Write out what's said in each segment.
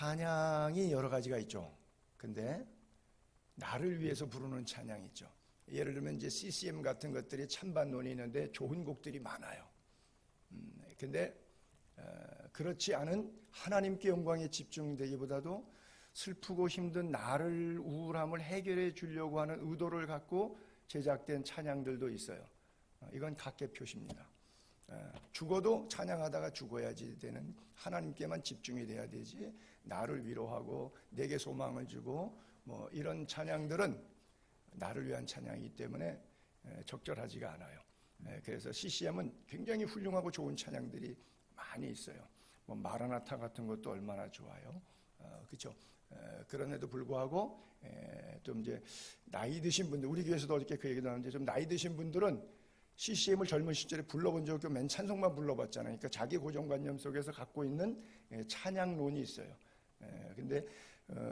찬양이 여러 가지가 있죠. 근데 나를 위해서 부르는 찬양이 있죠. 예를 들면 이제 CCM 같은 것들이 찬반론이 있는데 좋은 곡들이 많아요. 근데 그렇지 않은 하나님께 영광에 집중되기보다도 슬프고 힘든 나를 우울함을 해결해 주려고 하는 의도를 갖고 제작된 찬양들도 있어요. 이건 각계 표시입니다. 죽어도 찬양하다가 죽어야지 되는, 하나님께만 집중이 돼야 되지 나를 위로하고 내게 소망을 주고 뭐 이런 찬양들은 나를 위한 찬양이기 때문에 적절하지가 않아요. 그래서 CCM은 굉장히 훌륭하고 좋은 찬양들이 많이 있어요. 뭐 마라나타 같은 것도 얼마나 좋아요. 그렇죠. 그런데도 불구하고 좀 이제 나이 드신 분들, 우리 교회에서도 어저께 그 얘기도 하는데, 좀 나이 드신 분들은 CCM을 젊은 시절에 불러본 적이 없고 맨 찬송만 불러봤잖아요. 그러니까 자기 고정관념 속에서 갖고 있는 찬양론이 있어요. 근데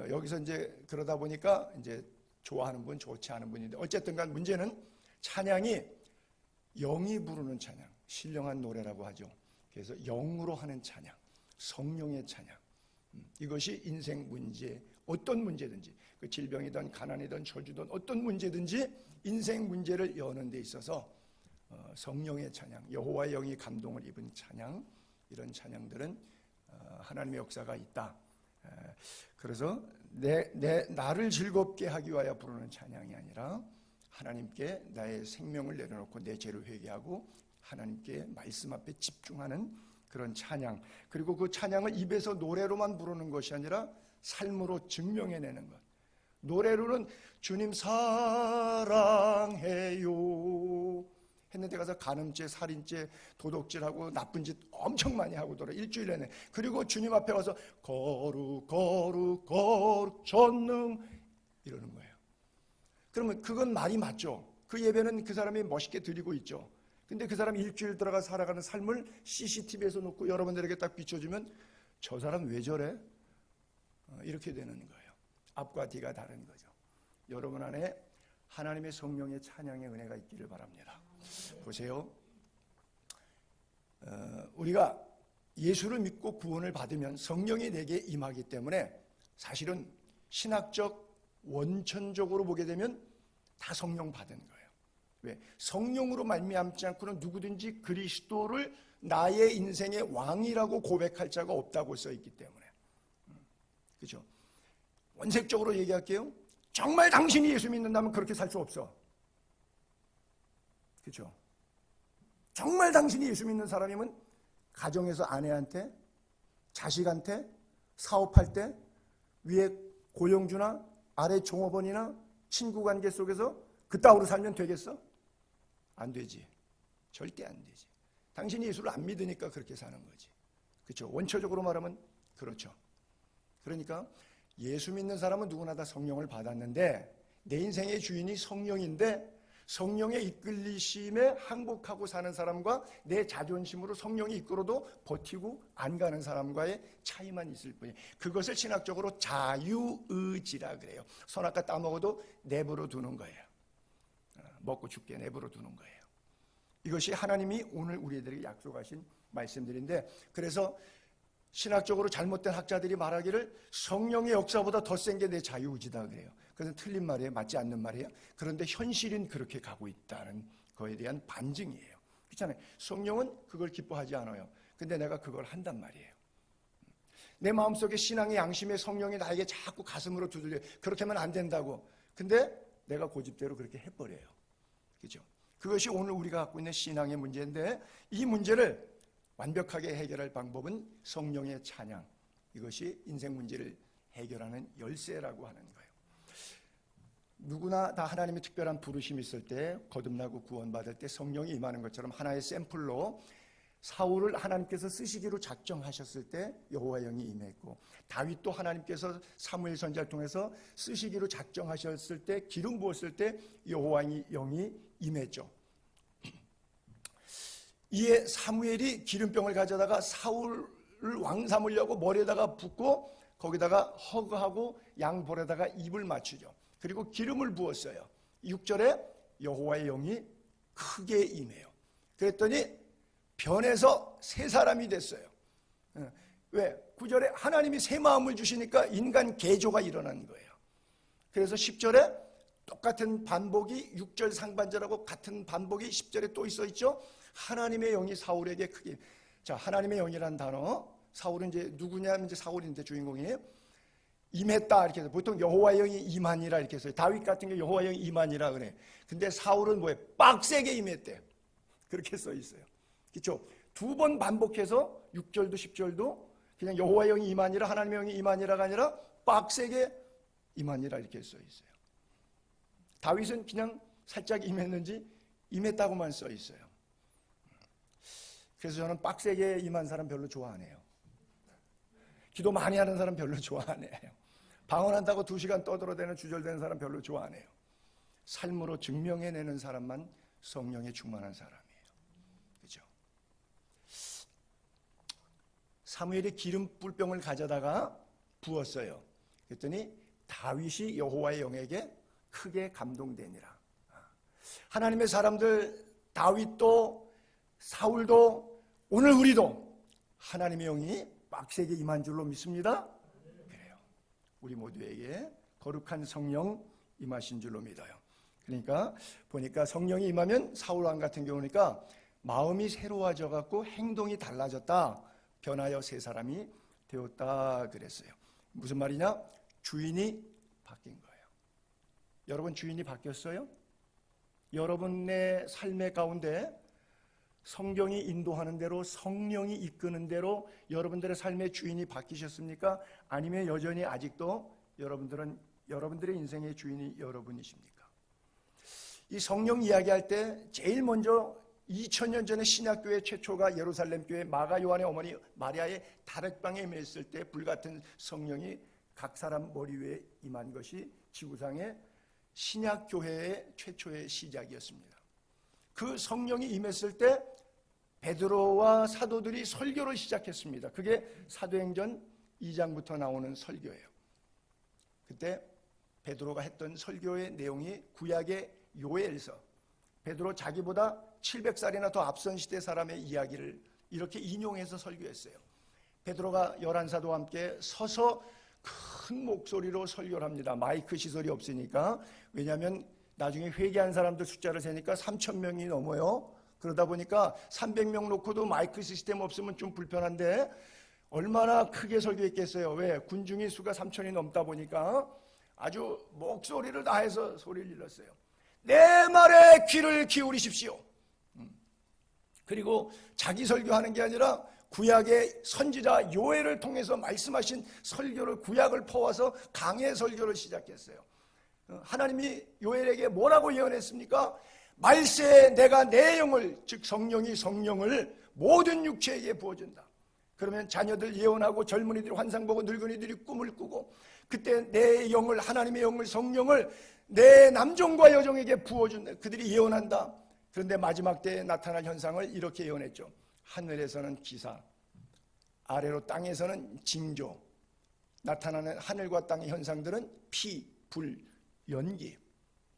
여기서 이제 그러다 보니까 이제 좋아하는 분, 좋지 않은 분인데, 어쨌든간 문제는 찬양이 영이 부르는 찬양, 신령한 노래라고 하죠. 그래서 영으로 하는 찬양, 성령의 찬양, 이것이 인생 문제, 어떤 문제든지, 그 질병이든 가난이든 저주든 어떤 문제든지 인생 문제를 여는 데 있어서 성령의 찬양, 여호와의 영이 감동을 입은 찬양, 이런 찬양들은 하나님의 역사가 있다. 그래서 나를 즐겁게 하기 위하여 부르는 찬양이 아니라 하나님께 나의 생명을 내려놓고 내 죄를 회개하고 하나님께 말씀 앞에 집중하는 그런 찬양, 그리고 그 찬양을 입에서 노래로만 부르는 것이 아니라 삶으로 증명해내는 것. 노래로는 주님 사랑해요 했는데 가서 간음죄, 살인죄, 도둑질하고 나쁜 짓 엄청 많이 하고 돌아 일주일 내내. 그리고 주님 앞에 와서 거룩 거룩 거룩 전능 이러는 거예요. 그러면 그건 말이 맞죠. 그 예배는 그 사람이 멋있게 드리고 있죠. 근데 그 사람이 일주일 들어가 살아가는 삶을 CCTV에서 놓고 여러분들에게 딱 비춰주면 저 사람 왜 저래? 이렇게 되는 거예요. 앞과 뒤가 다른 거죠. 여러분 안에 하나님의 성령의 찬양의 은혜가 있기를 바랍니다. 보세요. 우리가 예수를 믿고 구원을 받으면 성령이 내게 임하기 때문에 사실은 신학적 원천적으로 보게 되면 다 성령 받은 거예요. 왜? 성령으로 말미암지 않고는 누구든지 그리스도를 나의 인생의 왕이라고 고백할 자가 없다고 써있기 때문에. 그렇죠? 원색적으로 얘기할게요. 정말 당신이 예수 믿는다면 그렇게 살 수 없어. 그렇죠? 정말 당신이 예수 믿는 사람이면 가정에서 아내한테, 자식한테, 사업할 때 위에 고용주나 아래 종업원이나 친구 관계 속에서 그따위로 살면 되겠어? 안 되지. 절대 안 되지. 당신이 예수를 안 믿으니까 그렇게 사는 거지. 그렇죠? 원초적으로 말하면 그렇죠. 그러니까 예수 믿는 사람은 누구나 다 성령을 받았는데 내 인생의 주인이 성령인데 성령의 이끌리심에 항복하고 사는 사람과 내 자존심으로 성령이 이끌어도 버티고 안 가는 사람과의 차이만 있을 뿐이에요. 그것을 신학적으로 자유의지라 그래요. 선악과 따먹어도 내버려 두는 거예요. 먹고 죽게 내버려 두는 거예요. 이것이 하나님이 오늘 우리들에게 약속하신 말씀들인데, 그래서 신학적으로 잘못된 학자들이 말하기를 성령의 역사보다 더 센 게 내 자유의지다 그래요. 그것은 틀린 말이에요. 맞지 않는 말이에요. 그런데 현실은 그렇게 가고 있다는 거에 대한 반증이에요. 그렇잖아요. 성령은 그걸 기뻐하지 않아요. 근데 내가 그걸 한단 말이에요. 내 마음속에 신앙의 양심의 성령이 나에게 자꾸 가슴으로 두들려요. 그렇게 하면 안 된다고. 근데 내가 고집대로 그렇게 해버려요. 그렇죠? 그것이 오늘 우리가 갖고 있는 신앙의 문제인데, 이 문제를 완벽하게 해결할 방법은 성령의 찬양, 이것이 인생 문제를 해결하는 열쇠라고 하는 거예요. 누구나 다 하나님의 특별한 부르심이 있을 때, 거듭나고 구원받을 때 성령이 임하는 것처럼 하나의 샘플로 사울을 하나님께서 쓰시기로 작정하셨을 때 여호와의 영이 임했고, 다윗도 하나님께서 사무엘 선지자를 통해서 쓰시기로 작정하셨을 때, 기름 부었을 때 여호와의 영이 임했죠. 이에 사무엘이 기름병을 가져다가 사울을 왕 삼으려고 머리에다가 붓고 거기다가 허그하고 양볼에다가 입을 맞추죠. 그리고 기름을 부었어요. 6절에 여호와의 영이 크게 임해요. 그랬더니 변해서 새 사람이 됐어요. 왜? 9절에 하나님이 새 마음을 주시니까 인간 개조가 일어난 거예요. 그래서 10절에 똑같은 반복이 6절 상반절하고 같은 반복이 10절에 또 있어 있죠. 하나님의 영이 사울에게 크게, 자, 하나님의 영이라는 단어, 사울은 이제 누구냐면 이제 사울인데 주인공이 임했다 이렇게 해서 보통 여호와의 영이 임하니라 이렇게 해서 다윗 같은 게 여호와의 영이 임하니라 그래. 근데 사울은 뭐예요? 빡세게 임했대. 그렇게 써 있어요. 그렇죠? 두 번 반복해서 6절도 10절도 그냥 여호와의 영이 임하니라, 하나님의 영이 임하니라가 아니라 빡세게 임하니라 이렇게 써 있어요. 다윗은 그냥 살짝 임했는지 임했다고만 써 있어요. 그래서 저는 빡세게 임한 사람 별로 좋아 안 해요. 기도 많이 하는 사람 별로 좋아 안 해요. 방언한다고 2시간 떠들어대는 주절되는 사람 별로 좋아 안 해요. 삶으로 증명해내는 사람만 성령에 충만한 사람이에요. 그렇죠? 사무엘이 기름 뿔병을 가져다가 부었어요. 그랬더니 다윗이 여호와의 영에게 크게 감동되니라. 하나님의 사람들 다윗도 사울도 오늘 우리도 하나님의 영이 빡세게 임한 줄로 믿습니다. 그래요. 우리 모두에게 거룩한 성령 임하신 줄로 믿어요. 그러니까 보니까 성령이 임하면 사울왕 같은 경우니까 마음이 새로워져 갖고 행동이 달라졌다. 변하여 새 사람이 되었다 그랬어요. 무슨 말이냐? 주인이 바뀐 거예요. 여러분 주인이 바뀌었어요? 여러분의 삶의 가운데 성경이 인도하는 대로 성령이 이끄는 대로 여러분들의 삶의 주인이 바뀌셨습니까? 아니면 여전히 아직도 여러분들의 인생의 주인이 여러분이십니까? 이 성령 이야기할 때 제일 먼저 2000년 전에 신약교회 최초가 예루살렘 교회 마가 요한의 어머니 마리아의 다락방에 임했을 때 불같은 성령이 각 사람 머리 위에 임한 것이 지구상의 신약교회의 최초의 시작이었습니다. 그 성령이 임했을 때 베드로와 사도들이 설교를 시작했습니다. 그게 사도행전 2장부터 나오는 설교예요. 그때 베드로가 했던 설교의 내용이 구약의 요엘서, 베드로 자기보다 700살이나 더 앞선 시대 사람의 이야기를 이렇게 인용해서 설교했어요. 베드로가 11사도와 함께 서서 큰 목소리로 설교를 합니다. 마이크 시설이 없으니까. 왜냐하면 나중에 회개한 사람들 숫자를 세니까 3,000명이 넘어요. 그러다 보니까 300명 놓고도 마이크 시스템 없으면 좀 불편한데 얼마나 크게 설교했겠어요. 왜? 군중의 수가 3,000이 넘다 보니까 아주 목소리를 다해서 소리를 질렀어요. 내 말에 귀를 기울이십시오. 그리고 자기 설교하는 게 아니라 구약의 선지자 요엘을 통해서 말씀하신 설교를 구약을 퍼와서 강해 설교를 시작했어요. 하나님이 요엘에게 뭐라고 예언했습니까? 말세에 내가 내 영을, 즉 성령을 모든 육체에게 부어준다. 그러면 자녀들 예언하고 젊은이들이 환상 보고 늙은이들이 꿈을 꾸고 그때 내 영을, 하나님의 영을, 성령을 내 남종과 여종에게 부어준다. 그들이 예언한다. 그런데 마지막 때에 나타날 현상을 이렇게 예언했죠. 하늘에서는 기사, 아래로 땅에서는 징조. 나타나는 하늘과 땅의 현상들은 피, 불, 연기.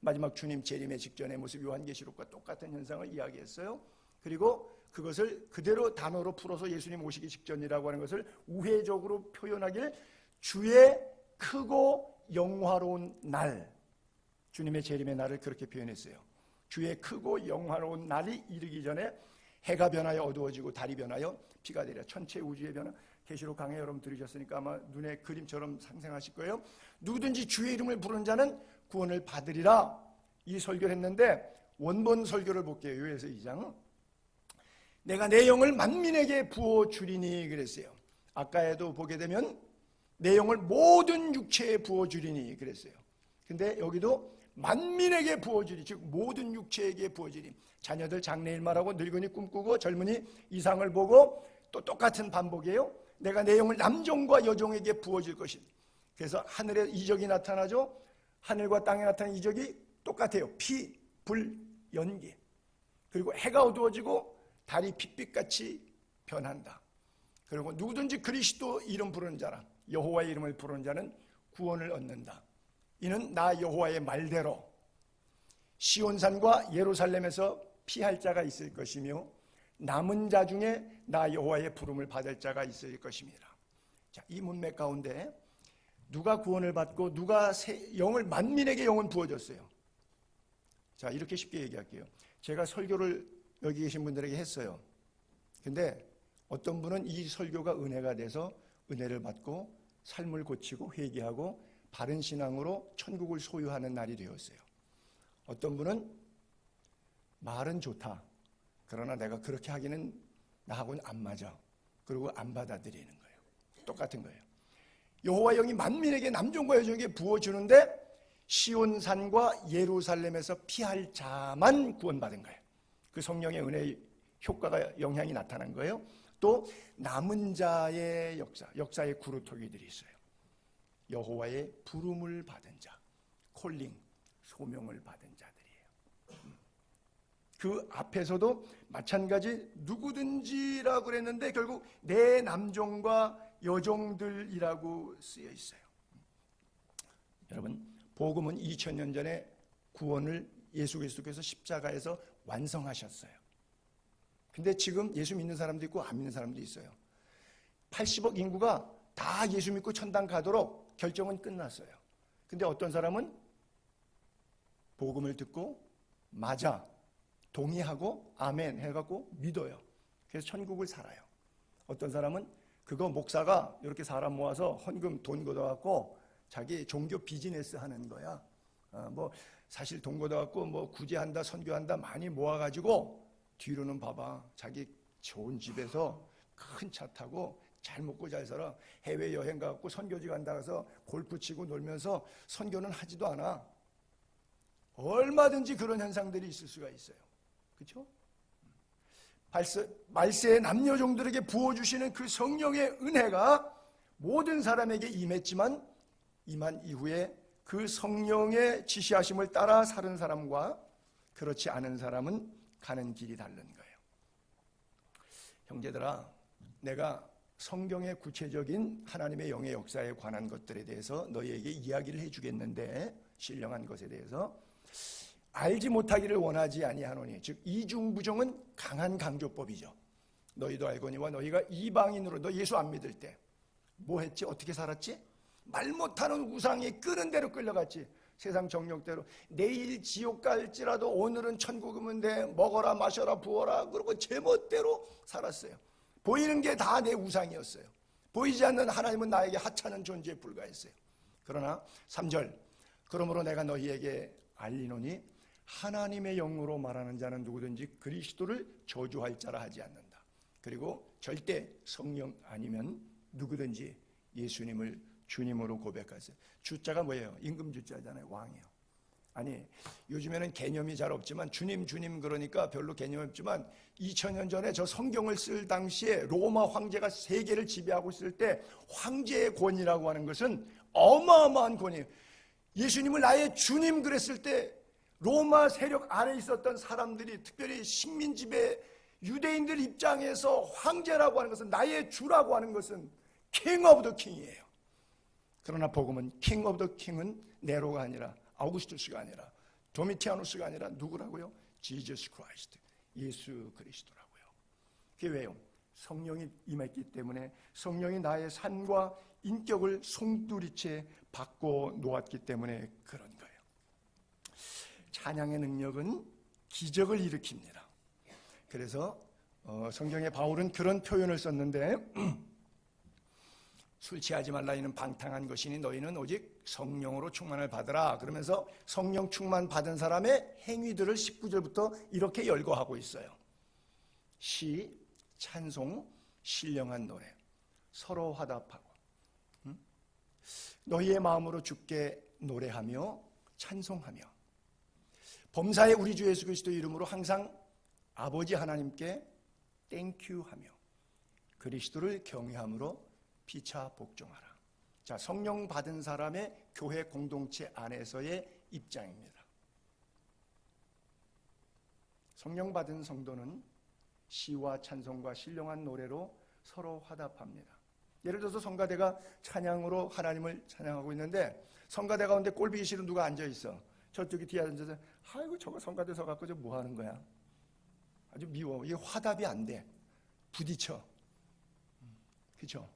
마지막 주님 재림의 직전의 모습 요한계시록과 똑같은 현상을 이야기했어요. 그리고 그것을 그대로 단어로 풀어서 예수님 오시기 직전이라고 하는 것을 우회적으로 표현하길 주의 크고 영화로운 날, 주님의 재림의 날을 그렇게 표현했어요. 주의 크고 영화로운 날이 이르기 전에 해가 변하여 어두워지고 달이 변하여 피가 되리라. 천체 우주의 변화. 계시록 강해 여러분 들으셨으니까 아마 눈에 그림처럼 상생하실 거예요. 누구든지 주의 이름을 부르는 자는 구원을 받으리라. 이 설교를 했는데 원본 설교를 볼게요. 요엘서 2장. 내가 내 영을 만민에게 부어주리니 그랬어요. 아까에도 보게 되면 내 영을 모든 육체에 부어주리니 그랬어요. 근데 여기도 만민에게 부어주리, 즉 모든 육체에게 부어주리. 자녀들 장래일 말하고 늙은이 꿈꾸고 젊은이 이상을 보고 또 똑같은 반복이에요. 내가 내 영을 남종과 여종에게 부어줄 것이니. 그래서 하늘에 이적이 나타나죠. 하늘과 땅에 나타나는 이적이 똑같아요. 피, 불, 연기. 그리고 해가 어두워지고 달이 핏빛같이 변한다. 그리고 누구든지 그리스도 이름 부르는 자라, 여호와의 이름을 부르는 자는 구원을 얻는다. 이는 나 여호와의 말대로 시온산과 예루살렘에서 피할 자가 있을 것이며 남은 자 중에 나 여호와의 부름을 받을 자가 있을 것입니다. 자, 이 문맥 가운데 누가 구원을 받고 누가 영을 만민에게 영은 부어졌어요. 자, 이렇게 쉽게 얘기할게요. 제가 설교를 여기 계신 분들에게 했어요. 근데 어떤 분은 이 설교가 은혜가 돼서 은혜를 받고 삶을 고치고 회개하고 바른 신앙으로 천국을 소유하는 날이 되었어요. 어떤 분은 말은 좋다. 그러나 내가 그렇게 하기는 나하고는 안 맞아. 그리고 안 받아들이는 거예요. 똑같은 거예요. 여호와 영이 만민에게 남종과 여종에게 부어주는데 시온산과 예루살렘에서 피할 자만 구원받은 거예요. 그 성령의 은혜의 효과가 영향이 나타난 거예요. 또 남은 자의 역사의 구루토기들이 있어요. 여호와의 부름을 받은 자, 콜링, 소명을 받은 자들이에요. 그 앞에서도 마찬가지 누구든지라고 그랬는데 결국 내 남종과 여종들이라고 쓰여 있어요. 여러분, 복음은 2000년 전에 구원을 예수 그리스도께서 십자가에서 완성하셨어요. 근데 지금 예수 믿는 사람도 있고 안 믿는 사람도 있어요. 80억 인구가 다 예수 믿고 천당 가도록 결정은 끝났어요. 근데 어떤 사람은 복음을 듣고 맞아, 동의하고 아멘 해갖고 믿어요. 그래서 천국을 살아요. 어떤 사람은 그거 목사가 이렇게 사람 모아서 헌금 돈 걷어갖고 자기 종교 비즈니스 하는 거야. 뭐 사실 돈 걷어갖고 뭐 구제한다 선교한다 많이 모아가지고 뒤로는 봐봐 자기 좋은 집에서 큰 차 타고 잘 먹고 잘 살아. 해외여행 가갖고 선교지 간다 가서 골프 치고 놀면서 선교는 하지도 않아. 얼마든지 그런 현상들이 있을 수가 있어요. 그렇죠? 말세의 남녀종들에게 부어주시는 그 성령의 은혜가 모든 사람에게 임했지만 임한 이후에 그 성령의 지시하심을 따라 사는 사람과 그렇지 않은 사람은 가는 길이 다른 거예요. 형제들아, 내가 성경의 구체적인 하나님의 영의 역사에 관한 것들에 대해서 너희에게 이야기를 해주겠는데 신령한 것에 대해서 알지 못하기를 원하지 아니하노니, 즉 이중부정은 강한 강조법이죠. 너희도 알거니와 너희가 이방인으로 너 예수 안 믿을 때 뭐 했지? 어떻게 살았지? 말 못하는 우상에 끄는 대로 끌려갔지. 세상 정욕대로 내일 지옥 갈지라도 오늘은 천국이면 돼. 먹어라 마셔라 부어라 그러고 제멋대로 살았어요. 보이는 게 다 내 우상이었어요. 보이지 않는 하나님은 나에게 하찮은 존재에 불과했어요. 그러나 3절 그러므로 내가 너희에게 알리노니 하나님의 영으로 말하는 자는 누구든지 그리스도를 저주할 자라 하지 않는다. 그리고 절대 성령 아니면 누구든지 예수님을 주님으로 고백하세요. 주자가 뭐예요? 임금 주자잖아요. 왕이요. 아니 요즘에는 개념이 잘 없지만 주님 그러니까 별로 개념이 없지만 2000년 전에 저 성경을 쓸 당시에 로마 황제가 세계를 지배하고 있을 때 황제의 권위라고 하는 것은 어마어마한 권위예요. 예수님을 나의 주님 그랬을 때 로마 세력 아래 있었던 사람들이 특별히 식민 지배 유대인들 입장에서 황제라고 하는 것은 나의 주라고 하는 것은 king of the king이에요. 그러나 복음은 king of the king은 네로가 아니라 아우구스투스가 아니라 도미티아누스가 아니라 누구라고요? Jesus Christ, 예수 그리스도라고요. 그게 왜요? 성령이 임했기 때문에 성령이 나의 삶과 인격을 송두리째 바꿔 놓았기 때문에 그런 거예요. 찬양의 능력은 기적을 일으킵니다. 그래서 성경의 바울은 그런 표현을 썼는데 술 취하지 말라 이는 방탕한 것이니 너희는 오직 성령으로 충만을 받으라. 그러면서 성령 충만 받은 사람의 행위들을 19절부터 이렇게 열거하고 있어요. 시, 찬송, 신령한 노래, 서로 화답하고 너희의 마음으로 주께 노래하며 찬송하며 범사에 우리 주 예수 그리스도 이름으로 항상 아버지 하나님께 땡큐하며 그리스도를 경외함으로 피차 복종하라. 자, 성령 받은 사람의 교회 공동체 안에서의 입장입니다. 성령 받은 성도는 시와 찬송과 신령한 노래로 서로 화답합니다. 예를 들어서 성가대가 찬양으로 하나님을 찬양하고 있는데 성가대 가운데 꼴보기 싫은 누가 앉아있어. 저쪽에 뒤에 앉아서 아이고 저거 성가대 서갖고 저 뭐 하는 거야. 아주 미워. 이게 화답이 안 돼. 부딪혀. 그렇죠?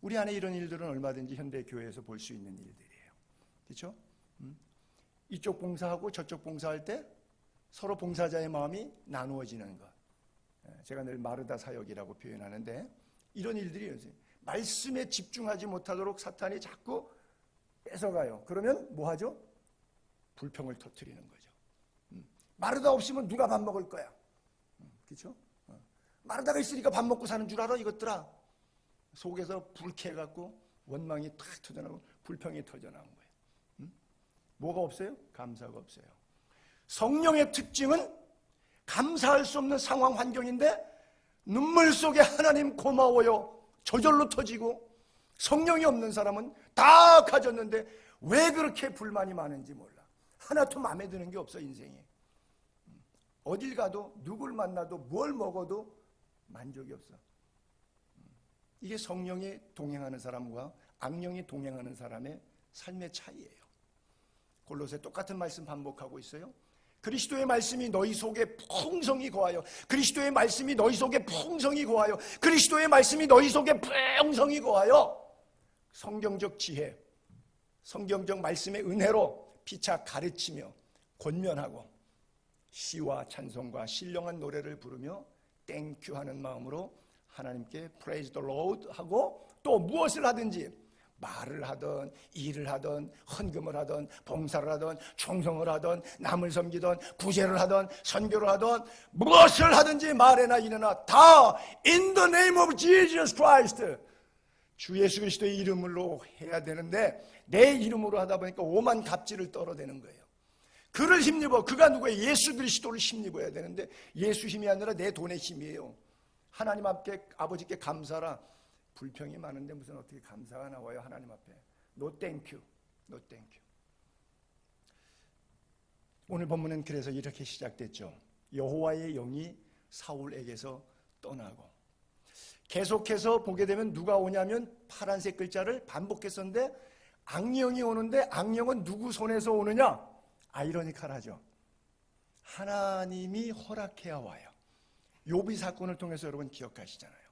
우리 안에 이런 일들은 얼마든지 현대 교회에서 볼 수 있는 일들이에요. 그렇죠? 이쪽 봉사하고 저쪽 봉사할 때 서로 봉사자의 마음이 나누어지는 것. 제가 늘 마르다 사역이라고 표현하는데 이런 일들이 말씀에 집중하지 못하도록 사탄이 자꾸 뺏어가요. 그러면 뭐 하죠? 불평을 터뜨리는 거죠. 마르다 없으면 누가 밥 먹을 거야? 그렇죠? 마르다가 있으니까 밥 먹고 사는 줄 알아 이것들아. 속에서 불쾌해갖고 원망이 탁 터져나오고 불평이 터져나온 거예요. 뭐가 없어요? 감사가 없어요. 성령의 특징은 감사할 수 없는 상황 환경인데 눈물 속에 하나님 고마워요 저절로 터지고, 성령이 없는 사람은 다 가졌는데 왜 그렇게 불만이 많은지 몰라. 하나도 마음에 드는 게 없어 인생이. 어딜 가도 누굴 만나도 뭘 먹어도 만족이 없어. 이게 성령이 동행하는 사람과 악령이 동행하는 사람의 삶의 차이예요. 골로새 똑같은 말씀 반복하고 있어요. 그리스도의 말씀이 너희 속에 풍성히 거하여, 그리스도의 말씀이 너희 속에 풍성히 거하여, 그리스도의 말씀이 너희 속에 풍성히 거하여 성경적 지혜, 성경적 말씀의 은혜로 피차 가르치며 권면하고 시와 찬송과 신령한 노래를 부르며 땡큐 하는 마음으로 하나님께 Praise the Lord 하고 또 무엇을 하든지 말을 하든 일을 하든 헌금을 하든 봉사를 하든 충성을 하든 남을 섬기든 구제를 하든 선교를 하든 무엇을 하든지 말에나 이래나 다 In the name of Jesus Christ, 주 예수 그리스도의 이름으로 해야 되는데 내 이름으로 하다 보니까 오만 갑질을 떨어대는 거예요. 그를 힘입어. 그가 누구예요? 예수 그리스도를 힘입어야 되는데 예수 힘이 아니라 내 돈의 힘이에요. 하나님 앞에 아버지께 감사라. 불평이 많은데 무슨 어떻게 감사가 나와요 하나님 앞에. No thank you, no thank you. 오늘 본문은 그래서 이렇게 시작됐죠. 여호와의 영이 사울에게서 떠나고. 계속해서 보게 되면 누가 오냐면 파란색 글자를 반복했었는데 악령이 오는데 악령은 누구 손에서 오느냐? 아이러니컬하죠. 하나님이 허락해야 와요. 욥이 사건을 통해서 여러분 기억하시잖아요.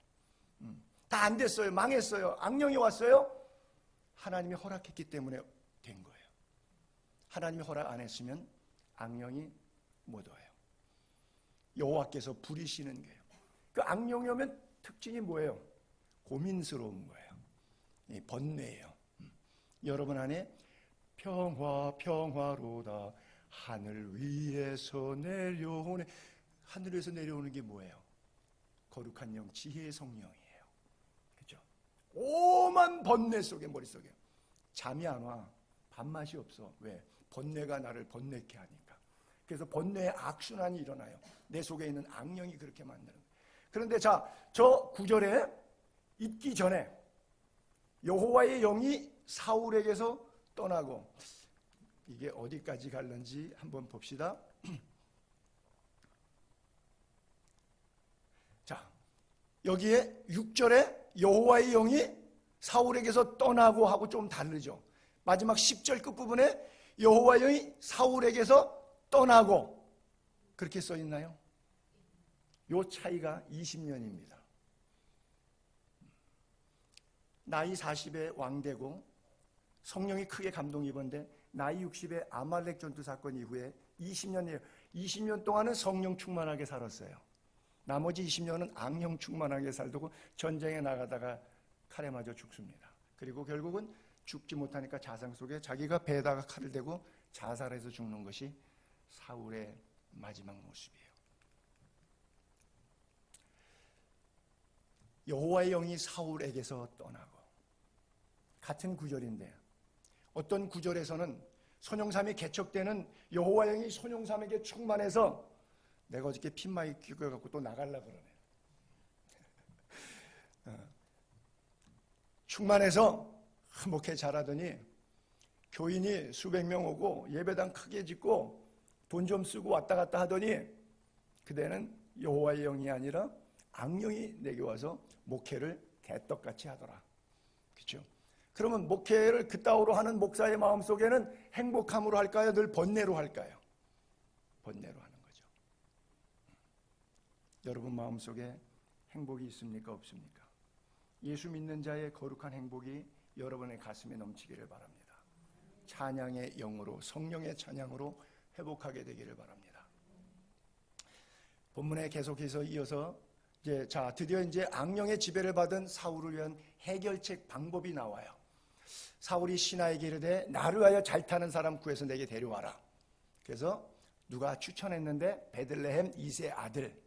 다 안 됐어요. 망했어요. 악령이 왔어요. 하나님이 허락했기 때문에 된 거예요. 하나님이 허락 안 했으면 악령이 못 와요. 여호와께서 부리시는 거예요. 그 악령이 오면 특징이 뭐예요? 고민스러운 거예요. 번뇌예요. 여러분 안에 평화 평화로다 하늘 위에서 내려오네. 하늘 위에서 내려오는 게 뭐예요? 거룩한 영, 지혜의 성령이에요. 그렇죠? 오만 번뇌 속에, 머릿속에 잠이 안 와. 밥맛이 없어. 왜? 번뇌가 나를 번뇌케 하니까. 그래서 번뇌의 악순환이 일어나요. 내 속에 있는 악령이 그렇게 만드는 거예요. 그런데 자, 저 구절에 있기 전에 여호와의 영이 사울에게서 떠나고, 이게 어디까지 갈는지 한번 봅시다. 자, 여기에 6절에 여호와의 영이 사울에게서 떠나고 하고 좀 다르죠. 마지막 10절 끝부분에 여호와의 영이 사울에게서 떠나고 그렇게 써 있나요? 요 차이가 20년입니다. 나이 40에 왕되고 성령이 크게 감동 입었는데 나이 60에 아말렉 전투 사건 이후에 20년 동안은 성령 충만하게 살았어요. 나머지 20년은 악령 충만하게 살고 전쟁에 나가다가 칼에 맞아 죽습니다. 그리고 결국은 죽지 못하니까 자상 속에 자기가 배에다가 칼을 대고 자살해서 죽는 것이 사울의 마지막 모습이에요. 여호와의 영이 사울에게서 떠나고, 같은 구절인데 어떤 구절에서는 손영삼이 개척되는 여호와의 영이 손영삼에게 충만해서 내가 어저께 핀마이 끼고갖고 또 나가려고 그러네. 충만해서 목회 잘하더니 교인이 수백 명 오고 예배당 크게 짓고 돈 좀 쓰고 왔다 갔다 하더니 그대는 여호와의 영이 아니라 악령이 내게 와서 목회를 개떡같이 하더라. 그렇죠? 그러면 목회를 그따위로 하는 목사의 마음속에는 행복함으로 할까요? 늘 번뇌로 할까요? 번뇌로 하는 거죠. 여러분 마음속에 행복이 있습니까? 없습니까? 예수 믿는 자의 거룩한 행복이 여러분의 가슴에 넘치기를 바랍니다. 찬양의 영으로, 성령의 찬양으로 회복하게 되기를 바랍니다. 본문에 계속해서 이어서 드디어 악령의 지배를 받은 사울을 위한 해결책 방법이 나와요. 사울이 신하에게 이르되 나를 위하여 잘 타는 사람 구해서 내게 데려와라. 그래서 누가 추천했는데 베들레헴 이세 아들.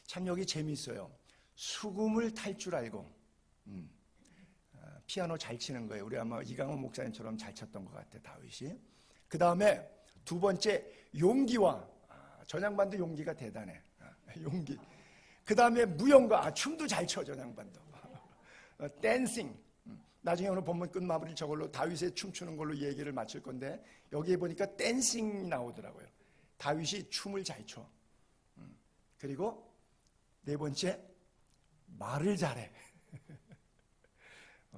참 여기 재미있어요. 수금을 탈 줄 알고 피아노 잘 치는 거예요. 우리 아마 이강원 목사님처럼 잘 쳤던 것 같아요, 다윗이. 그 다음에 두 번째 용기와 전양반도 용기가 대단해. 용기. 그 다음에 무용가, 춤도 잘 춰, 전양반도. 댄싱. 나중에 오늘 본문 끝마무리 저걸로 다윗의 춤추는 걸로 얘기를 마칠 건데 여기에 보니까 댄싱 나오더라고요. 다윗이 춤을 잘 춰. 그리고 네 번째, 말을 잘해.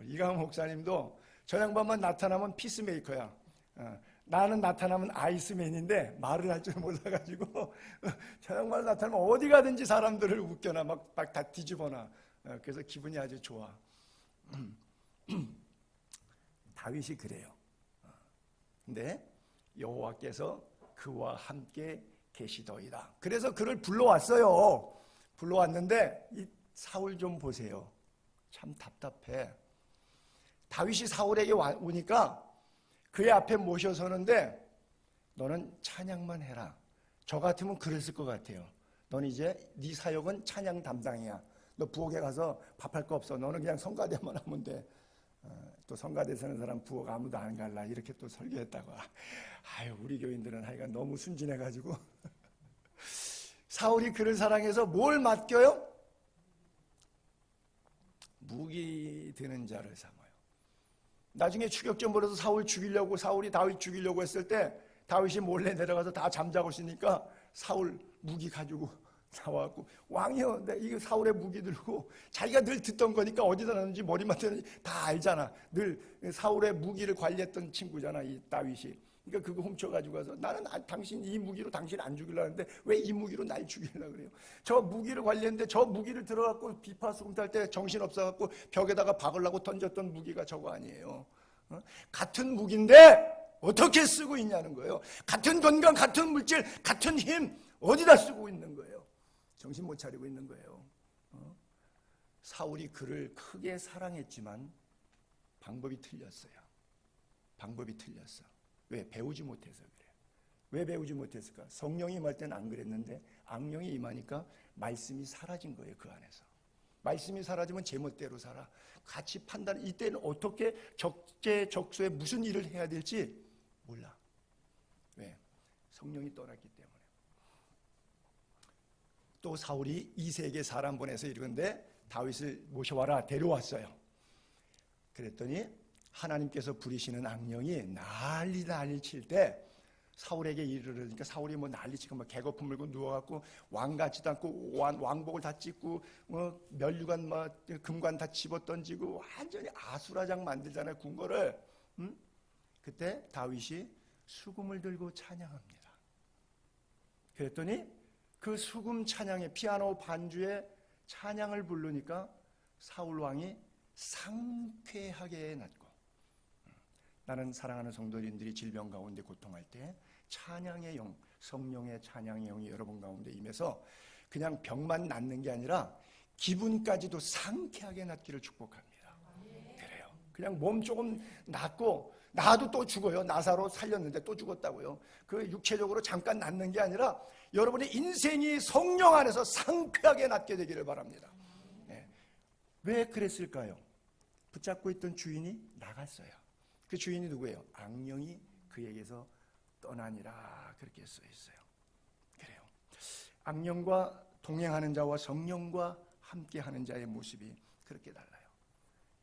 이강원 목사님도 저 양반만 나타나면 피스메이커야. 나는 나타나면 아이스맨인데 말을 할 줄 몰라가지고 저 양반 나타나면 어디 가든지 사람들을 웃겨놔 막 다 뒤집어놔. 그래서 기분이 아주 좋아. 다윗이 그래요. 근데 여호와께서 그와 함께 계시더이다. 그래서 그를 불러왔어요. 불러왔는데 이 사울 좀 보세요. 참 답답해. 다윗이 사울에게 오니까 그의 앞에 모셔서는데 너는 찬양만 해라. 저 같으면 그랬을 것 같아요. 넌 이제 네 사역은 찬양 담당이야. 너 부엌에 가서 밥할 거 없어. 너는 그냥 성가대만 하면 돼. 또 성가대 서는 사람 부엌 아무도 안 갈라. 이렇게 또 설교했다고. 아유, 우리 교인들은 하여간 너무 순진해가지고. 사울이 그를 사랑해서 뭘 맡겨요? 무기 드는 자를 삼아요. 나중에 추격전 벌여서 사울이 다윗 죽이려고 했을 때 다윗이 몰래 내려가서 다 잠자고 있으니까 사울 무기 가지고 나와갖고 왕이요, 이거 사울의 무기 들고 자기가 늘 듣던 거니까 어디다 놨는지 머리만 대는지 다 알잖아. 늘 사울의 무기를 관리했던 친구잖아, 이 다윗이. 그러니까 그거 훔쳐가지고 가서 나는 당신 이 무기로 당신 안 죽이려고 하는데 왜 이 무기로 날 죽이려고 그래요? 저 무기를 관리했는데 저 무기를 들어갖고 비파수금 탈 때 정신없어갖고 벽에다가 박으려고 던졌던 무기가 저거 아니에요. 같은 무기인데 어떻게 쓰고 있냐는 거예요. 같은 건강, 같은 물질, 같은 힘 어디다 쓰고 있는 거예요? 정신 못 차리고 있는 거예요. 사울이 그를 크게 사랑했지만 방법이 틀렸어요. 방법이 틀렸어. 왜? 배우지 못해서 그래요. 왜 배우지 못했을까? 성령이 임할 때는 안 그랬는데 악령이 임하니까 말씀이 사라진 거예요. 그 안에서. 말씀이 사라지면 제멋대로 살아. 같이 판단, 이때는 어떻게 적재적소에 무슨 일을 해야 될지 몰라. 왜? 성령이 떠났기 때문에. 또 사울이 이세에게 사람 보내서 이러는데 다윗을 모셔와라 데려왔어요. 그랬더니 하나님께서 부리시는 악령이 난리를 칠 때 사울에게 이르르니까 사울이 뭐 난리치고 막 개거품 물고 누워갖고 왕 같지도 않고 왕복을 다 찢고 면류관 금관 다 집어던지고 완전히 아수라장 만들잖아요, 궁궐을. 그때 다윗이 수금을 들고 찬양합니다. 그랬더니 그 수금 찬양에 피아노 반주에 찬양을 부르니까 사울 왕이 상쾌하게 났고, 나는 사랑하는 성도님들이 질병 가운데 고통할 때 찬양의 영, 성령의 찬양의 영이 여러분 가운데 임해서 그냥 병만 낫는 게 아니라 기분까지도 상쾌하게 낫기를 축복합니다. 그래요. 그냥 몸 조금 낫고 나도 또 죽어요. 나사로 살렸는데 또 죽었다고요. 그 육체적으로 잠깐 낫는 게 아니라 여러분의 인생이 성령 안에서 상쾌하게 낫게 되기를 바랍니다. 네. 왜 그랬을까요? 붙잡고 있던 주인이 나갔어요. 그 주인이 누구예요? 악령이 그에게서 떠나니라, 그렇게 써 있어요. 그래요. 악령과 동행하는 자와 성령과 함께하는 자의 모습이 그렇게 달라요.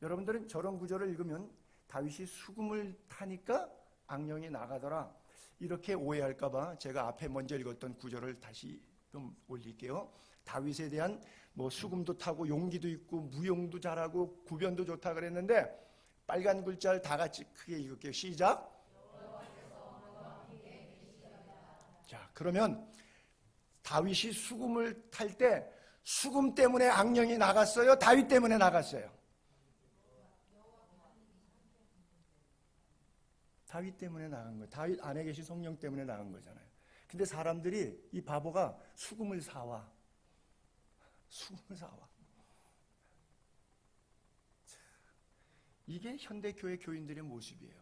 여러분들은 저런 구절을 읽으면 다윗이 수금을 타니까 악령이 나가더라 이렇게 오해할까봐 제가 앞에 먼저 읽었던 구절을 다시 좀 올릴게요. 다윗에 대한 수금도 타고 용기도 있고 무용도 잘하고 구변도 좋다 그랬는데 빨간 글자를 다 같이 크게 읽을게요. 시작. 자, 그러면 다윗이 수금을 탈 때 수금 때문에 악령이 나갔어요? 다윗 때문에 나갔어요? 다윗 때문에 나간 거예요. 다윗 안에 계신 성령 때문에 나간 거잖아요. 근데 사람들이, 이 바보가 수금을 사와. 수금을 사와. 이게 현대교회 교인들의 모습이에요.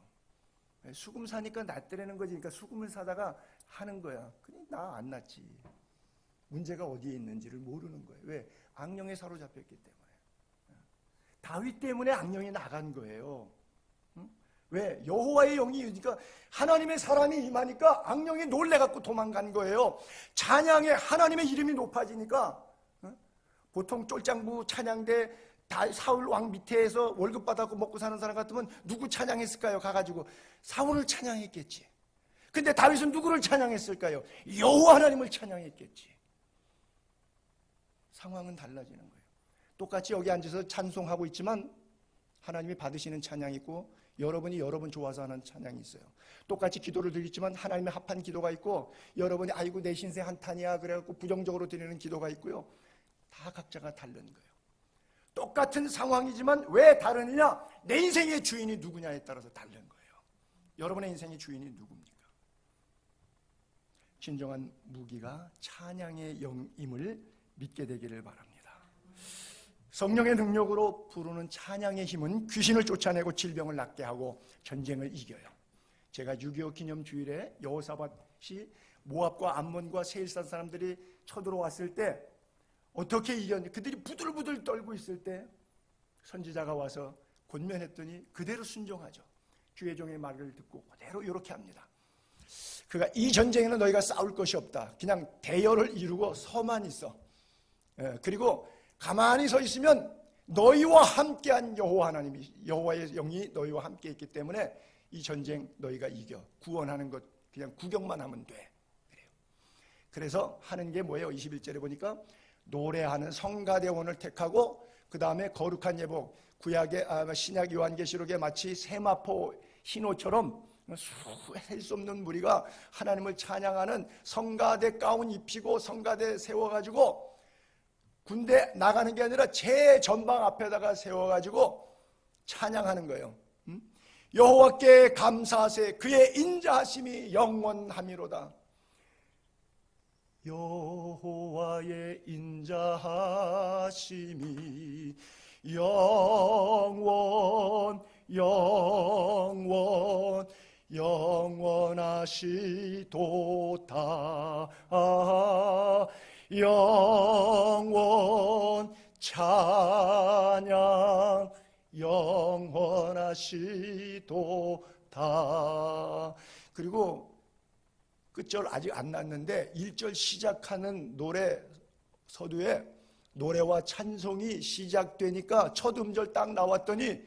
수금 사니까 낫더라는 거지. 그러니까 수금을 사다가 하는 거야. 그냥 나 안 낫지. 문제가 어디에 있는지를 모르는 거예요. 왜? 악령에 사로잡혔기 때문에. 다윗 때문에 악령이 나간 거예요. 왜? 여호와의 영이, 그러니까 하나님의 사람이 임하니까 악령이 놀래갖고 도망간 거예요. 찬양에 하나님의 이름이 높아지니까, 보통 쫄장부 찬양대 사울 왕 밑에서 월급 받았고 먹고 사는 사람 같으면 누구 찬양했을까요? 가가지고 사울을 찬양했겠지. 근데 다윗은 누구를 찬양했을까요? 여호와 하나님을 찬양했겠지. 상황은 달라지는 거예요. 똑같이 여기 앉아서 찬송하고 있지만 하나님이 받으시는 찬양이 있고, 여러분이 여러분 좋아서 하는 찬양이 있어요. 똑같이 기도를 드리지만 하나님의 합한 기도가 있고, 여러분이 아이고 내 신세 한탄이야 그래갖고 부정적으로 드리는 기도가 있고요. 다 각자가 다른 거예요. 똑같은 상황이지만 왜 다르느냐? 내 인생의 주인이 누구냐에 따라서 다른 거예요. 여러분의 인생의 주인이 누굽니까? 진정한 무기가 찬양의 영임을 믿게 되기를 바랍니다. 성령의 능력으로 부르는 찬양의 힘은 귀신을 쫓아내고 질병을 낫게 하고 전쟁을 이겨요. 제가 6.25 기념주일에 여호사밧이 모압과 암몬과 세일산 사람들이 쳐들어왔을 때 어떻게 이겼는지, 그들이 부들부들 떨고 있을 때 선지자가 와서 권면했더니 그대로 순종하죠. 주의 종의 말을 듣고 그대로 이렇게 합니다. 그가 이 전쟁에는 너희가 싸울 것이 없다. 그냥 대열을 이루고 서만 있어. 그리고 가만히 서 있으면 너희와 함께한 여호와 하나님이, 여호와의 영이 너희와 함께 있기 때문에 이 전쟁 너희가 이겨. 구원하는 것 그냥 구경만 하면 돼. 그래요. 그래서 하는 게 뭐예요? 21절에 보니까 노래하는 성가대원을 택하고, 그 다음에 거룩한 예복, 구약의 신약 요한계시록에 마치 세마포 흰옷처럼 셀 수 없는 무리가 하나님을 찬양하는 성가대 가운 입히고 성가대 세워가지고 군대 나가는 게 아니라 제 전방 앞에다가 세워가지고 찬양하는 거예요. 여호와께 감사하세, 그의 인자하심이 영원하미로다. 여호와의 인자하심이 영원하시도다. 영원 찬양 영원하시도다. 그리고 끝절 아직 안 났는데 1절 시작하는 노래 서두에 노래와 찬송이 시작되니까 첫 음절 딱 나왔더니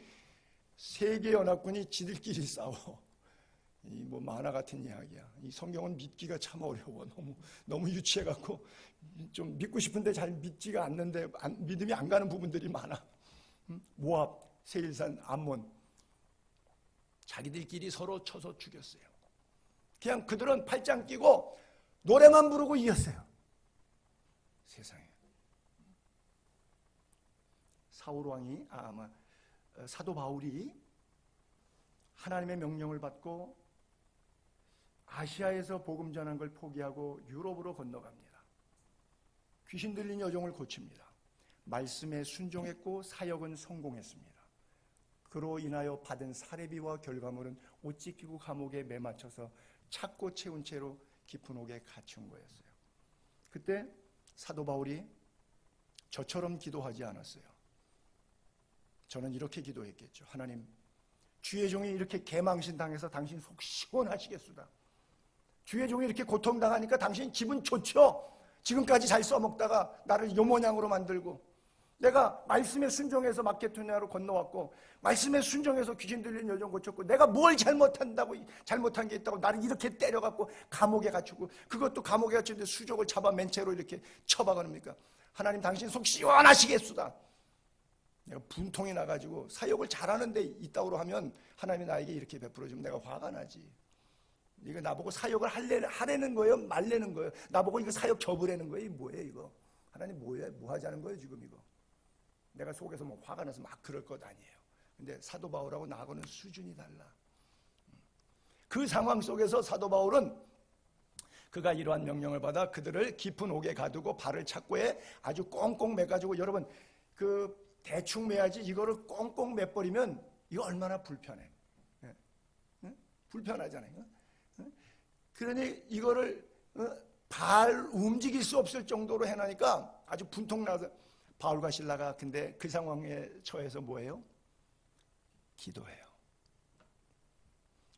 세계연합군이 지들끼리 싸워. 이 뭐 만화 같은 이야기야. 이 성경은 믿기가 참 어려워. 너무 유치해갖고 좀 믿고 싶은데 잘 믿지가 않는데 믿음이 안 가는 부분들이 많아. 모압, 세일산, 암몬, 자기들끼리 서로 쳐서 죽였어요. 그냥 그들은 팔짱 끼고 노래만 부르고 이겼어요. 세상에. 사울 왕이 사도 바울이 하나님의 명령을 받고 아시아에서 복음 전한 걸 포기하고 유럽으로 건너갑니다. 귀신 들린 여종을 고칩니다. 말씀에 순종했고 사역은 성공했습니다. 그로 인하여 받은 사례비와 결과물은 옷 찢기고 감옥에 매맞춰서 찾고 채운 채로 깊은 옥에 갇힌 거였어요. 그때 사도 바울이 저처럼 기도하지 않았어요. 저는 이렇게 기도했겠죠. 하나님, 주의 종이 이렇게 개망신당해서 당신 속 시원하시겠수다. 주의 종이 이렇게 고통당하니까 당신 기분 좋죠? 지금까지 잘 써먹다가 나를 요 모양으로 만들고, 내가 말씀에 순종해서 마케도니아로 건너왔고 말씀에 순종해서 귀신 들린 여종 고쳤고, 내가 뭘 잘못한 게 있다고 나를 이렇게 때려갖고 감옥에 갇히고, 그것도 감옥에 갇혔는데 수족을 잡아 맨 채로 이렇게 쳐박아놓습니까? 하나님, 당신 속 시원하시겠수다. 내가 분통이 나가지고 사역을 잘하는 데 있다고 하면 하나님이 나에게 이렇게 베풀어주면 내가 화가 나지. 이거 나보고 사역을 하라는 거예요? 말라는 거예요? 나보고 이거 사역 접으라는 거예요? 이거 뭐예요 이거? 하나님 뭐예요? 뭐 하자는 거예요 지금 이거? 내가 속에서 뭐 화가 나서 막 그럴 것 아니에요. 근데 사도 바울하고 나하고는 수준이 달라. 그 상황 속에서 사도 바울은 그가 이러한 명령을 받아 그들을 깊은 옥에 가두고 발을 착고에 아주 꽁꽁 매가지고, 여러분 그 대충 매야지 이거를 꽁꽁 매버리면 이거 얼마나 불편해. 불편하잖아요. 그러니 이거를 발 움직일 수 없을 정도로 해놓으니까 아주 분통나서 바울과 실라가 근데 그 상황에 처해서 뭐예요? 기도해요.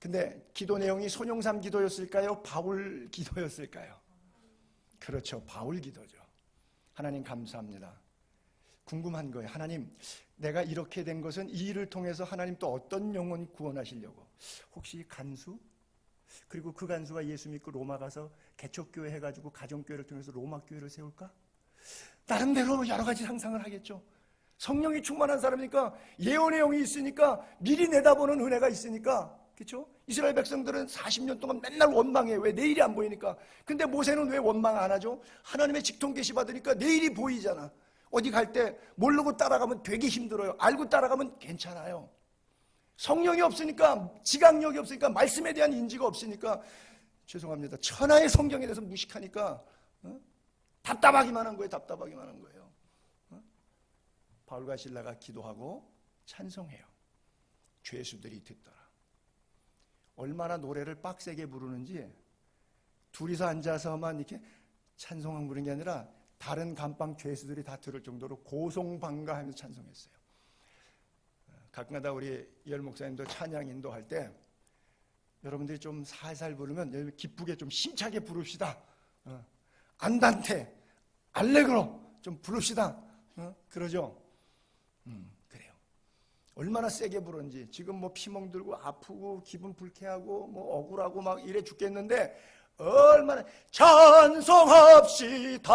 근데 기도 내용이 손용삼 기도였을까요? 바울 기도였을까요? 그렇죠. 바울 기도죠. 하나님 감사합니다. 궁금한 거예요. 하나님, 내가 이렇게 된 것은 이 일을 통해서 하나님 또 어떤 영혼 구원하시려고? 혹시 간수? 그리고 그 간수가 예수 믿고 로마 가서 개척교회 해가지고 가정교회를 통해서 로마 교회를 세울까? 나름대로 여러 가지 상상을 하겠죠. 성령이 충만한 사람이니까, 예언의 영이 있으니까, 미리 내다보는 은혜가 있으니까, 그렇죠? 이스라엘 백성들은 40년 동안 맨날 원망해. 왜? 내일이 안 보이니까. 근데 모세는 왜 원망 안 하죠? 하나님의 직통 계시 받으니까 내일이 보이잖아. 어디 갈 때 모르고 따라가면 되게 힘들어요. 알고 따라가면 괜찮아요. 성령이 없으니까, 지각력이 없으니까, 말씀에 대한 인지가 없으니까, 죄송합니다, 천하의 성경에 대해서 무식하니까 답답하기만 한 거예요. 답답하기만 한 거예요. 바울과 실라가 기도하고 찬송해요. 죄수들이 듣더라. 얼마나 노래를 빡세게 부르는지, 둘이서 앉아서만 이렇게 찬송한 부르는 게 아니라 다른 감방 죄수들이 다 들을 정도로 고송방가하면서 찬송했어요. 가끔가다 우리 이열 목사님도 찬양 인도할 때 여러분들이 좀 살살 부르면 기쁘게 좀 힘차게 부릅시다. 안단테, 알레그로 좀 부릅시다. 그러죠? 그래요. 얼마나 세게 부르는지. 지금 뭐 피멍 들고 아프고 기분 불쾌하고 뭐 억울하고 막 이래 죽겠는데 얼마나 찬송합시다,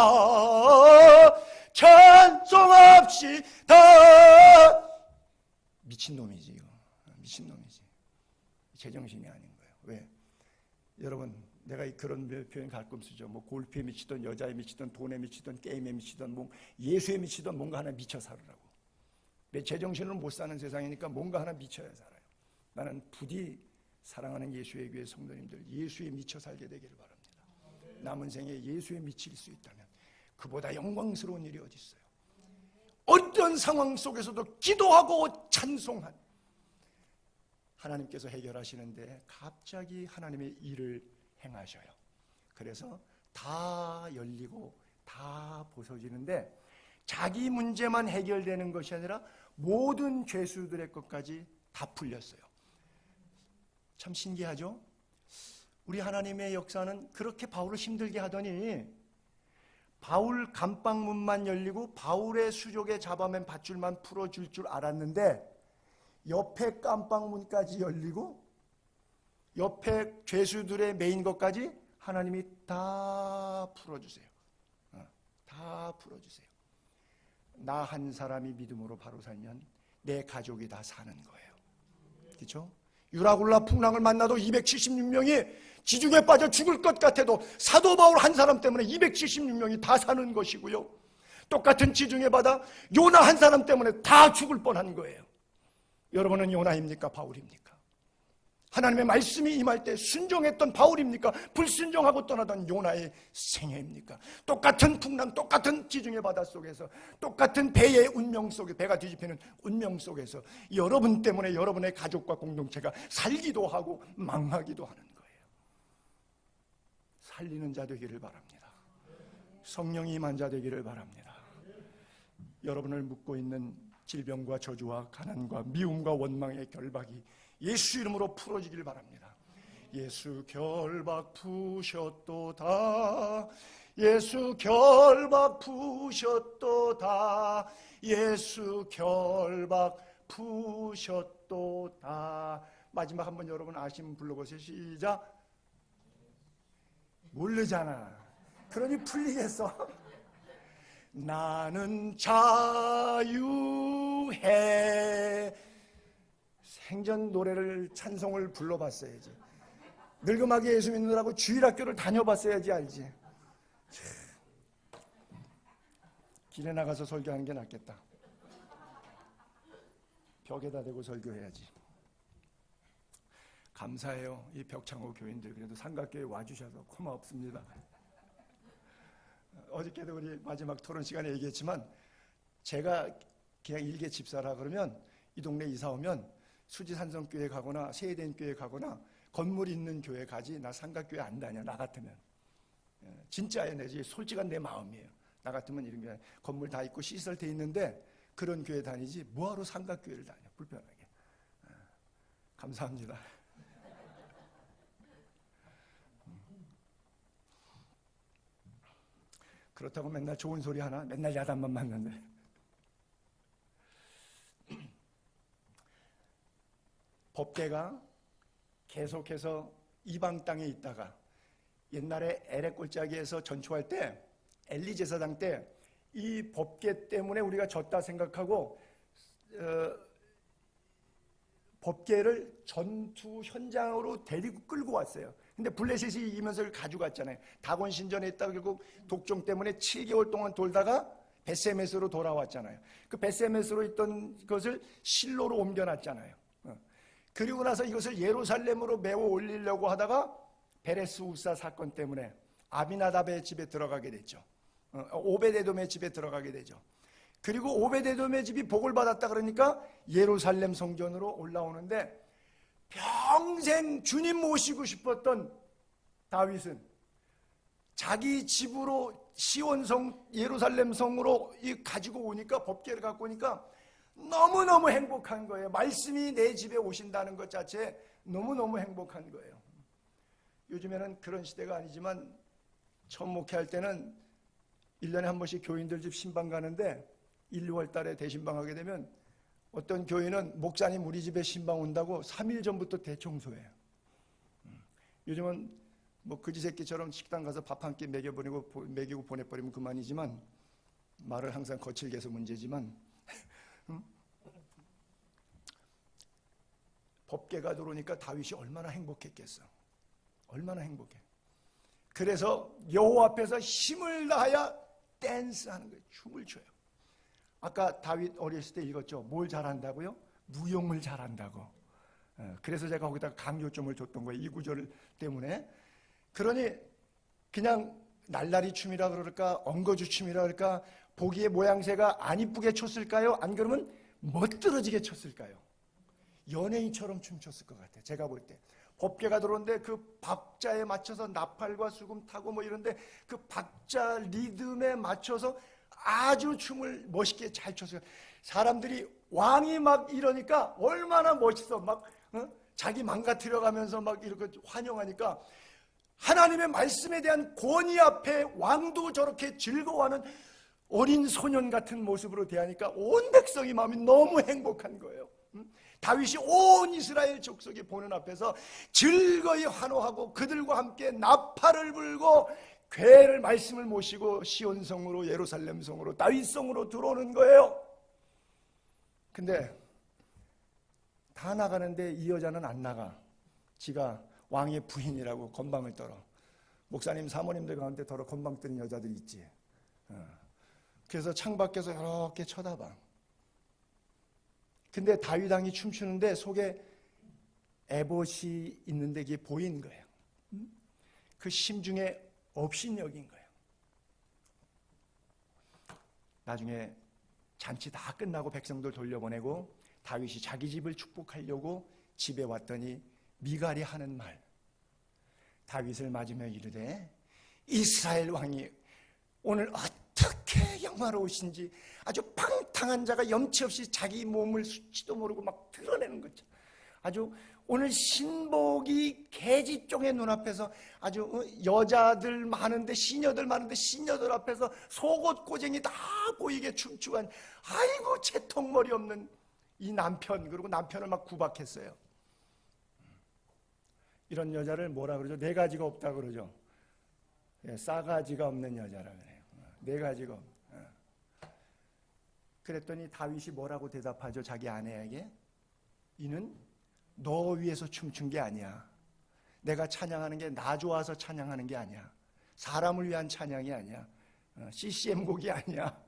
찬송합시다. 미친놈이지 이거. 미친놈이지. 제정신이 아닌 거예요. 왜? 여러분, 내가 그런 표현 가끔 쓰죠. 뭐 골프에 미치던, 여자에 미치던, 돈에 미치던, 게임에 미치던, 뭐 예수에 미치던 뭔가 하나 미쳐 살으라고. 내 제정신으로 못 사는 세상이니까 뭔가 하나 미쳐야 살아요. 나는 부디 사랑하는 예수의 교회 성도님들, 예수에 미쳐 살게 되기를 바랍니다. 남은 생에 예수에 미칠 수 있다면 그보다 영광스러운 일이 어디 있어요? 어떤 상황 속에서도 기도하고 찬송한 하나님께서 해결하시는데 갑자기 하나님의 일을 행하셔요. 그래서 다 열리고 다 벗어지는데 자기 문제만 해결되는 것이 아니라 모든 죄수들의 것까지 다 풀렸어요. 참 신기하죠? 우리 하나님의 역사는 그렇게 바울을 힘들게 하더니 바울 감방문만 열리고 바울의 수족에 잡아맨 밧줄만 풀어줄 줄 알았는데 옆에 감방문까지 열리고 옆에 죄수들의 메인 것까지 하나님이 다 풀어주세요. 다 풀어주세요. 나 한 사람이 믿음으로 바로 살면 내 가족이 다 사는 거예요. 그렇죠? 유라굴라 풍랑을 만나도 276명이 지중해 빠져 죽을 것 같아도 사도 바울 한 사람 때문에 276명이 다 사는 것이고요. 똑같은 지중해 바다 요나 한 사람 때문에 다 죽을 뻔한 거예요. 여러분은 요나입니까? 바울입니까? 하나님의 말씀이 임할 때 순종했던 바울입니까? 불순종하고 떠나던 요나의 생애입니까? 똑같은 풍랑, 똑같은 지중해 바다 속에서, 똑같은 배의 운명 속에, 배가 뒤집히는 운명 속에서 여러분 때문에 여러분의 가족과 공동체가 살기도 하고 망하기도 하는 거예요. 살리는 자 되기를 바랍니다. 성령이 임한 자 되기를 바랍니다. 여러분을 묶고 있는 질병과 저주와 가난과 미움과 원망의 결박이 예수 이름으로 풀어지길 바랍니다. 예수 결박 푸셨도다. 예수 결박 푸셨도다. 예수 결박 푸셨도다. 마지막 한번 여러분 아시면 불러보세요. 시작. 모르잖아. 그러니 풀리겠어. 나는 자유해. 생전 노래를 찬송을 불러봤어야지. 늙음하게 예수 믿느라고 주일학교를 다녀봤어야지 알지. 길에 나가서 설교하는 게 낫겠다. 벽에다 대고 설교해야지. 감사해요. 이 벽창호 교인들 그래도 삼각교회 와주셔서 고맙습니다. 어저께도 우리 마지막 토론 시간에 얘기했지만 제가 그냥 일개 집사라 그러면 이 동네 이사 오면 수지산성교회 가거나 세대교회 가거나 건물 있는 교회 가지 나 삼각교회 안 다녀. 나 같으면 진짜예요. 내 솔직한 내 마음이에요. 나 같으면 이런 게 건물 다 있고 시설 돼 있는데 그런 교회 다니지 뭐하러 삼각교회를 다녀. 불편하게. 감사합니다. 그렇다고 맨날 좋은 소리 하나? 맨날 야단만 맞는데. 법계가 계속해서 이방 땅에 있다가 옛날에 에렉 골짜기에서 전초할 때 엘리 제사장 때 이 법계 때문에 우리가 졌다 생각하고 법계를 전투 현장으로 데리고 끌고 왔어요. 근데 블레셋이 이기면서 가져갔잖아요. 다곤 신전에 있다가 결국 독종 때문에 7개월 동안 돌다가 베세메스로 돌아왔잖아요. 그 베세메스로 있던 것을 실로로 옮겨놨잖아요. 그리고 나서 이것을 예루살렘으로 메워 올리려고 하다가 베레스 우사 사건 때문에 아비나답의 집에 들어가게 됐죠. 오베데돔의 집에 들어가게 되죠. 그리고 오베데돔의 집이 복을 받았다 그러니까 예루살렘 성전으로 올라오는데 평생 주님 모시고 싶었던 다윗은 자기 집으로 시온성 예루살렘 성으로 가지고 오니까 법궤를 갖고 오니까 너무너무 행복한 거예요. 말씀이 내 집에 오신다는 것 자체에 너무너무 행복한 거예요. 요즘에는 그런 시대가 아니지만 처음 목회할 때는 1년에 한 번씩 교인들 집 신방 가는데 1, 2월 달에 대신방하게 되면 어떤 교인은 목사님 우리 집에 신방 온다고 3일 전부터 대청소해요. 요즘은 뭐 그지 새끼처럼 식당 가서 밥 한 끼 먹이고 보내버리면 그만이지만 말을 항상 거칠게 해서 문제지만 법궤가 들어오니까 다윗이 얼마나 행복했겠어. 얼마나 행복해. 그래서 여호와 앞에서 힘을 다하여 댄스하는 거예요. 춤을 춰요. 아까 다윗 어렸을 때 읽었죠. 뭘 잘한다고요? 무용을 잘한다고. 그래서 제가 거기다가 강조점을 줬던 거예요. 이 구절 때문에. 그러니 그냥 날라리 춤이라 그럴까 엉거주 춤이라 그럴까 보기에 모양새가 안 이쁘게 췄을까요? 안 그러면 멋들어지게 췄을까요? 연예인처럼 춤췄을 것 같아요. 제가 볼 때. 법궤가 들어오는데 그 박자에 맞춰서 나팔과 수금 타고 뭐 이런데 그 박자 리듬에 맞춰서 아주 춤을 멋있게 잘 췄어요. 사람들이 왕이 막 이러니까 얼마나 멋있어. 막 자기 망가뜨려 가면서 막 이렇게 환영하니까 하나님의 말씀에 대한 권위 앞에 왕도 저렇게 즐거워하는 어린 소년 같은 모습으로 대하니까 온 백성이 마음이 너무 행복한 거예요. 다윗이 온 이스라엘 족속이 보는 앞에서 즐거이 환호하고 그들과 함께 나팔을 불고 괴를 말씀을 모시고 시온성으로 예루살렘성으로 다윗성으로 들어오는 거예요. 근데 다 나가는데 이 여자는 안 나가. 지가 왕의 부인이라고 건방을 떨어. 목사님 사모님들 가운데 더러 건방 뜨는 여자들 있지. 그래서 창밖에서 이렇게 쳐다봐. 근데 다윗 왕이 춤추는데 속에 에봇이 있는데 그게 보인 거예요. 그 심중에 업신여긴 거예요. 나중에 잔치 다 끝나고 백성들 돌려보내고 다윗이 자기 집을 축복하려고 집에 왔더니 미갈이 하는 말. 다윗을 맞으며 이르되 이스라엘 왕이 오늘 어떻게 영화로우신지 아주 방탕한 자가 염치 없이 자기 몸을 수치도 모르고 막 드러내는 거죠. 아주 오늘 신복이 계집종의 눈앞에서 아주 여자들 많은데 시녀들 많은데 시녀들 앞에서 속옷 고쟁이 다 보이게 춤추한 아이고 채통머리 없는 이 남편. 그리고 남편을 막 구박했어요. 이런 여자를 뭐라 그러죠? 네 가지가 없다 그러죠. 싸가지가 없는 여자라 그래요. 네 가지가 없. 그랬더니 다윗이 뭐라고 대답하죠? 자기 아내에게 이는 너 위해서 춤춘 게 아니야. 내가 찬양하는 게 나 좋아서 찬양하는 게 아니야. 사람을 위한 찬양이 아니야. CCM 곡이 아니야.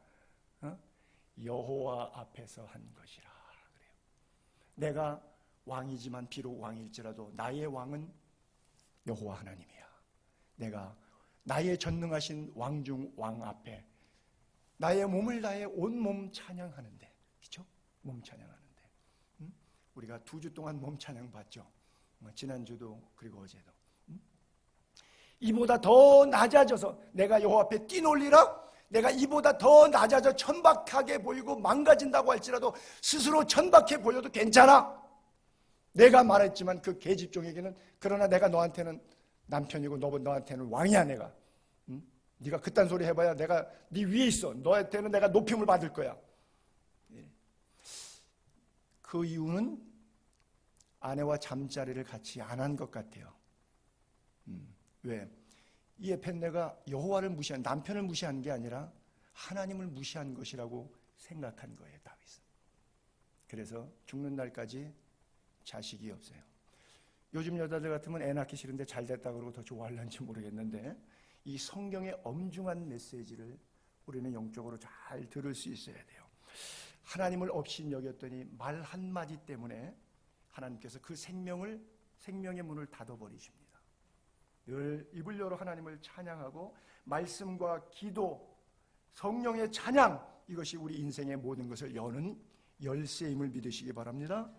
여호와 앞에서 한 것이라 그래요. 내가 왕이지만 비록 왕일지라도 나의 왕은 여호와 하나님이야. 내가 나의 전능하신 왕 중 왕 앞에 나의 몸을 다해 온몸 찬양하는데, 그렇죠? 몸 찬양하는데, 우리가 2주 동안 몸 찬양 받죠. 지난주도 그리고 어제도. 이보다 더 낮아져서 내가 여호와 앞에 뛰놀리라. 내가 이보다 더 낮아져 천박하게 보이고 망가진다고 할지라도 스스로 천박해 보여도 괜찮아. 내가 말했지만 그 계집종에게는, 그러나 내가 너한테는 남편이고 너한테는 왕이야. 내가 네가 그딴 소리 해봐야 내가 네 위에 있어. 너한테는 내가 높임을 받을 거야. 그 이유는 아내와 잠자리를 같이 안 한 것 같아요. 왜? 이 에펜네가 여호와를 무시한, 남편을 무시한 게 아니라 하나님을 무시한 것이라고 생각한 거예요, 다윗은. 그래서 죽는 날까지 자식이 없어요. 요즘 여자들 같으면 애 낳기 싫은데 잘 됐다 그러고 더 좋아할는지 모르겠는데, 이 성경의 엄중한 메시지를 우리는 영적으로 잘 들을 수 있어야 돼요. 하나님을 없인 여겼더니 말 한마디 때문에 하나님께서 그 생명의 문을 닫아버리십니다. 늘 입을 열어 하나님을 찬양하고 말씀과 기도, 성령의 찬양, 이것이 우리 인생의 모든 것을 여는 열쇠임을 믿으시기 바랍니다.